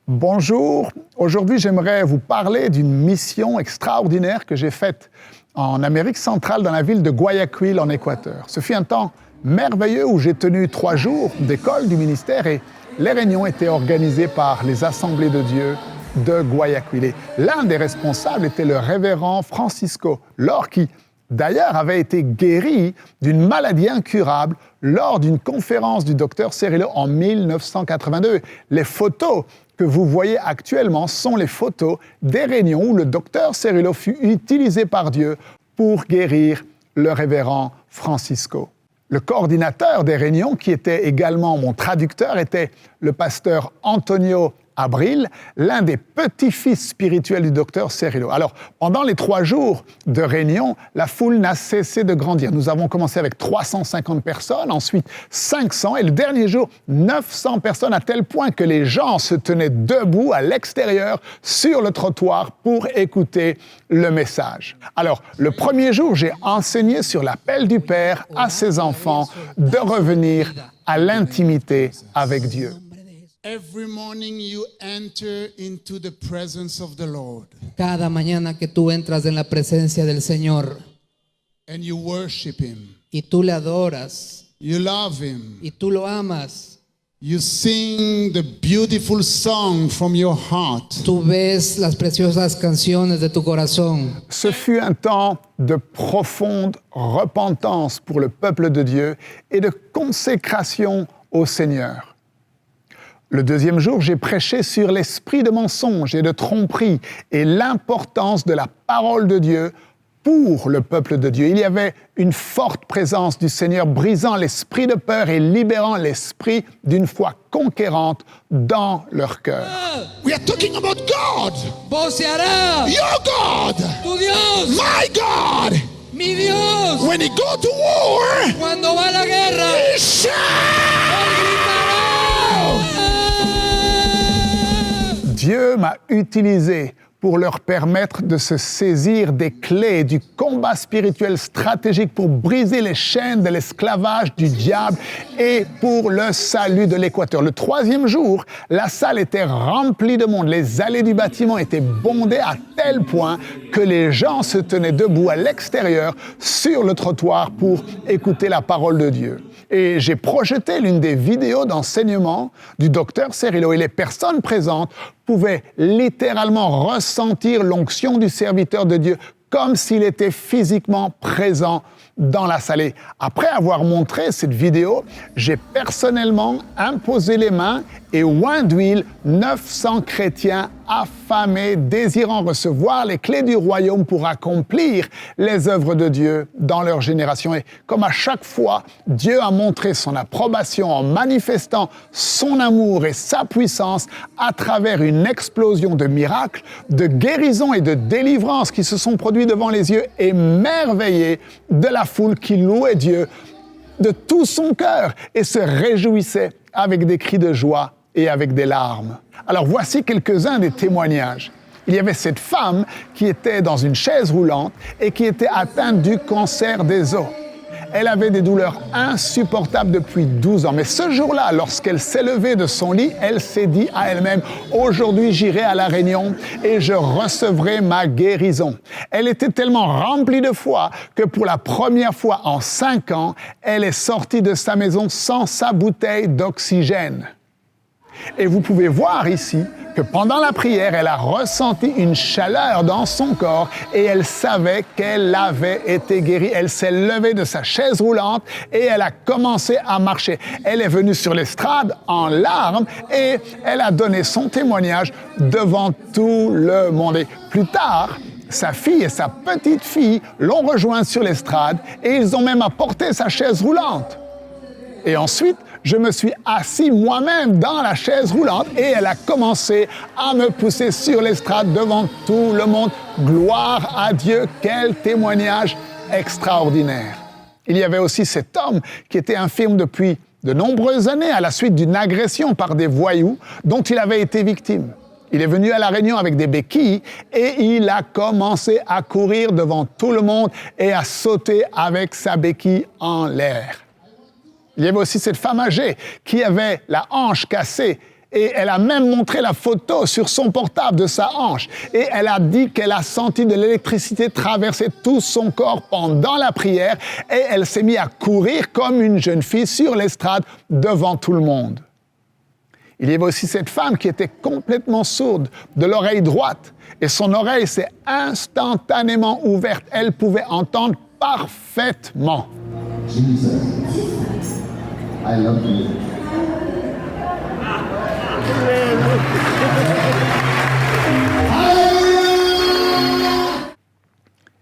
Bonjour, aujourd'hui j'aimerais vous parler d'une mission extraordinaire que j'ai faite en Amérique centrale dans la ville de Guayaquil en Équateur. Ce fut un temps merveilleux où j'ai tenu 3 jours d'école du ministère et les réunions étaient organisées par les assemblées de Dieu de Guayaquil. Et l'un des responsables était le révérend Francisco Lor qui d'ailleurs avait été guéri d'une maladie incurable lors d'une conférence du docteur Cerrillo en 1982. Les photos que vous voyez actuellement sont les photos des réunions où le docteur Cerrillo fut utilisé par Dieu pour guérir le révérend Francisco. Le coordinateur des réunions, qui était également mon traducteur, était le pasteur Antonio Abril, l'un des petits-fils spirituels du docteur Cerrillo. Alors, pendant les 3 jours de réunion, la foule n'a cessé de grandir. Nous avons commencé avec 350 personnes, ensuite 500, et le dernier jour, 900 personnes, à tel point que les gens se tenaient debout à l'extérieur, sur le trottoir, pour écouter le message. Alors, le premier jour, j'ai enseigné sur l'appel du Père à ses enfants de revenir à l'intimité avec Dieu. Every morning you enter into the presence of the Lord Cada mañana que tú entras en la presencia del Señor and you worship Him. y tú le adoras You love Him. y tú lo amas, You sing the beautiful song from your heart. tú ves las preciosas canciones de tu corazón. Ce fut un temps de profonde repentance pour le peuple de Dieu et de consécration au Seigneur. Le deuxième jour, j'ai prêché sur l'esprit de mensonge et de tromperie et l'importance de la parole de Dieu pour le peuple de Dieu. Il y avait une forte présence du Seigneur brisant l'esprit de peur et libérant l'esprit d'une foi conquérante dans leur cœur. We are talking about God. Vos se hará, Your God. tu Dios, My God. mi Dios, When He go to war, cuando va a la guerra, He shall. Dieu m'a utilisé pour leur permettre de se saisir des clés du combat spirituel stratégique pour briser les chaînes de l'esclavage du diable et pour le salut de l'Équateur. Le 3e jour, la salle était remplie de monde. Les allées du bâtiment étaient bondées à tel point que les gens se tenaient debout à l'extérieur sur le trottoir pour écouter la parole de Dieu. Et j'ai projeté l'une des vidéos d'enseignement du docteur Cerrillo et les personnes présentes pouvaient littéralement ressentir l'onction du serviteur de Dieu comme s'il était physiquement présent dans la salle. Et après avoir montré cette vidéo, j'ai personnellement imposé les mains et oint d'huile 900 chrétiens affamés, désirant recevoir les clés du royaume pour accomplir les œuvres de Dieu dans leur génération. Et comme à chaque fois, Dieu a montré son approbation en manifestant son amour et sa puissance à travers une explosion de miracles, de guérisons et de délivrances qui se sont produits devant les yeux émerveillés de la foule qui louait Dieu de tout son cœur et se réjouissait avec des cris de joie et avec des larmes. Alors voici quelques-uns des témoignages. Il y avait cette femme qui était dans une chaise roulante et qui était atteinte du cancer des os. Elle avait des douleurs insupportables depuis 12 ans. Mais ce jour-là, lorsqu'elle s'est levée de son lit, elle s'est dit à elle-même « Aujourd'hui, j'irai à la réunion et je recevrai ma guérison ». Elle était tellement remplie de foi que pour la première fois en 5 ans, elle est sortie de sa maison sans sa bouteille d'oxygène. Et vous pouvez voir ici que pendant la prière, elle a ressenti une chaleur dans son corps et elle savait qu'elle avait été guérie. Elle s'est levée de sa chaise roulante et elle a commencé à marcher. Elle est venue sur l'estrade en larmes et elle a donné son témoignage devant tout le monde. Et plus tard, sa fille et sa petite-fille l'ont rejointe sur l'estrade et ils ont même apporté sa chaise roulante. Et ensuite, je me suis assis moi-même dans la chaise roulante et elle a commencé à me pousser sur l'estrade devant tout le monde. Gloire à Dieu, quel témoignage extraordinaire. Il y avait aussi cet homme qui était infirme depuis de nombreuses années à la suite d'une agression par des voyous dont il avait été victime. Il est venu à la réunion avec des béquilles et il a commencé à courir devant tout le monde et à sauter avec sa béquille en l'air. Il y avait aussi cette femme âgée qui avait la hanche cassée Et elle a même montré la photo sur son portable de sa hanche. Et elle a dit qu'elle a senti de l'électricité traverser tout son corps pendant la prière. Et elle s'est mise à courir comme une jeune fille sur l'estrade devant tout le monde. Il y avait aussi cette femme qui était complètement sourde de l'oreille droite. Et son oreille s'est instantanément ouverte. Elle pouvait entendre parfaitement. Jesus, I love you.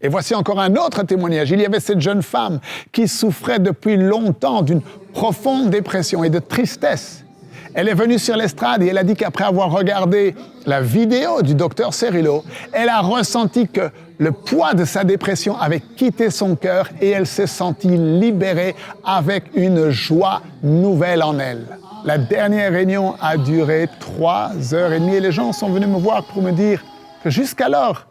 Et voici encore un autre témoignage. Il y avait cette jeune femme qui souffrait depuis longtemps d'une profonde dépression et de tristesse. Elle est venue sur l'estrade et elle a dit qu'après avoir regardé la vidéo du docteur Cerullo, elle a ressenti que le poids de sa dépression avait quitté son cœur et elle s'est sentie libérée avec une joie nouvelle en elle. La dernière réunion a duré 3h30 et les gens sont venus me voir pour me dire que jusqu'alors,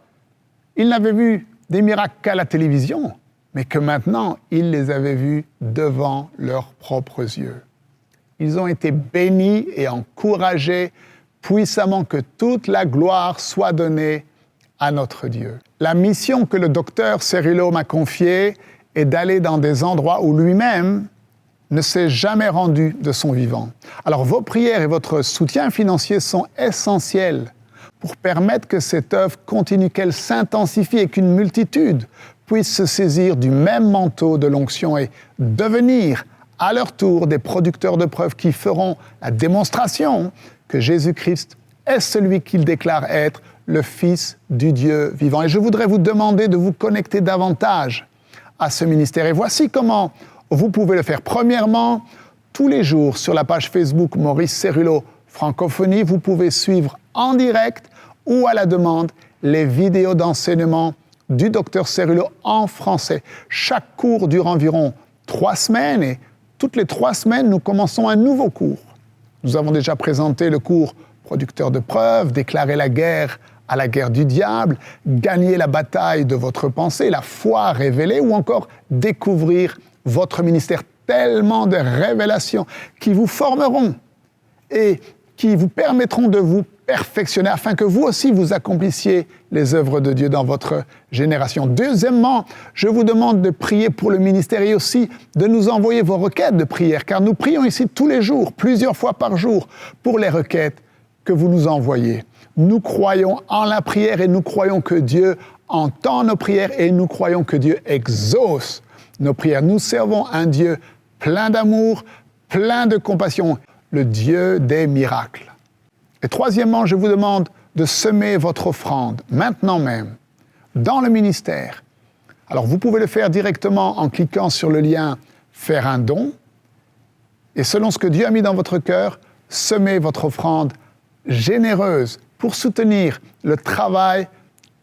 ils n'avaient vu des miracles qu'à la télévision, mais que maintenant, ils les avaient vus devant leurs propres yeux. Ils ont été bénis et encouragés puissamment, que toute la gloire soit donnée à notre Dieu. La mission que le docteur Cerullo m'a confiée est d'aller dans des endroits où lui-même ne s'est jamais rendu de son vivant. Alors vos prières et votre soutien financier sont essentiels pour permettre que cette œuvre continue, qu'elle s'intensifie et qu'une multitude puisse se saisir du même manteau de l'onction et devenir à leur tour des producteurs de preuves qui feront la démonstration que Jésus-Christ est celui qu'il déclare être, le Fils du Dieu vivant. Et je voudrais vous demander de vous connecter davantage à ce ministère. Et voici comment vous pouvez le faire. Premièrement, tous les jours sur la page Facebook Maurice Cerullo Francophonie, vous pouvez suivre en direct ou à la demande les vidéos d'enseignement du docteur Cerullo en français. Chaque cours dure environ 3 semaines et toutes les 3 semaines, nous commençons un nouveau cours. Nous avons déjà présenté le cours Producteur de preuves, déclarer la guerre à la guerre du diable, gagner la bataille de votre pensée, la foi révélée ou encore découvrir votre ministère. Tellement de révélations qui vous formeront et qui vous permettront de vous perfectionner afin que vous aussi vous accomplissiez les œuvres de Dieu dans votre génération. Deuxièmement, je vous demande de prier pour le ministère et aussi de nous envoyer vos requêtes de prière, car nous prions ici tous les jours, plusieurs fois par jour, pour les requêtes que vous nous envoyez. Nous croyons en la prière et nous croyons que Dieu entend nos prières et nous croyons que Dieu exauce nos prières. Nous servons un Dieu plein d'amour, plein de compassion, le Dieu des miracles. Et troisièmement, je vous demande de semer votre offrande, maintenant même, dans le ministère. Alors, vous pouvez le faire directement en cliquant sur le lien « Faire un don ». Et selon ce que Dieu a mis dans votre cœur, semez votre offrande généreuse pour soutenir le travail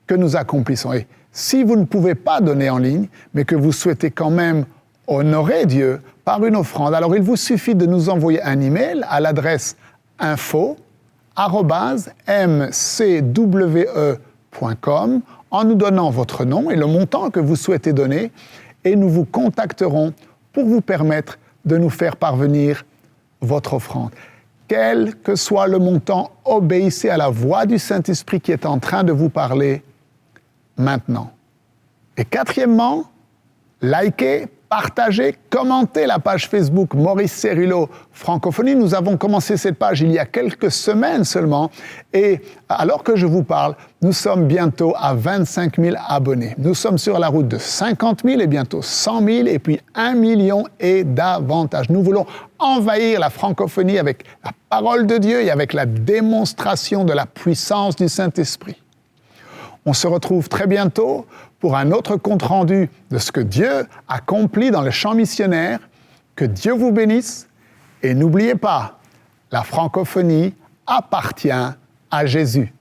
que nous accomplissons. Et si vous ne pouvez pas donner en ligne, mais que vous souhaitez quand même honorer Dieu par une offrande, alors il vous suffit de nous envoyer un email à l'adresse info@mcwe.com en nous donnant votre nom et le montant que vous souhaitez donner, et nous vous contacterons pour vous permettre de nous faire parvenir votre offrande. Quel que soit le montant, obéissez à la voix du Saint-Esprit qui est en train de vous parler maintenant. Et quatrièmement, likez, partagez, commentez la page Facebook Maurice Cerullo Francophonie. Nous avons commencé cette page il y a quelques semaines seulement et alors que je vous parle, nous sommes bientôt à 25 000 abonnés. Nous sommes sur la route de 50 000 et bientôt 100 000 et puis 1 million et davantage. Nous voulons envahir la francophonie avec la parole de Dieu et avec la démonstration de la puissance du Saint-Esprit. On se retrouve très bientôt pour un autre compte-rendu de ce que Dieu accomplit dans le champ missionnaire. Que Dieu vous bénisse et n'oubliez pas, la francophonie appartient à Jésus.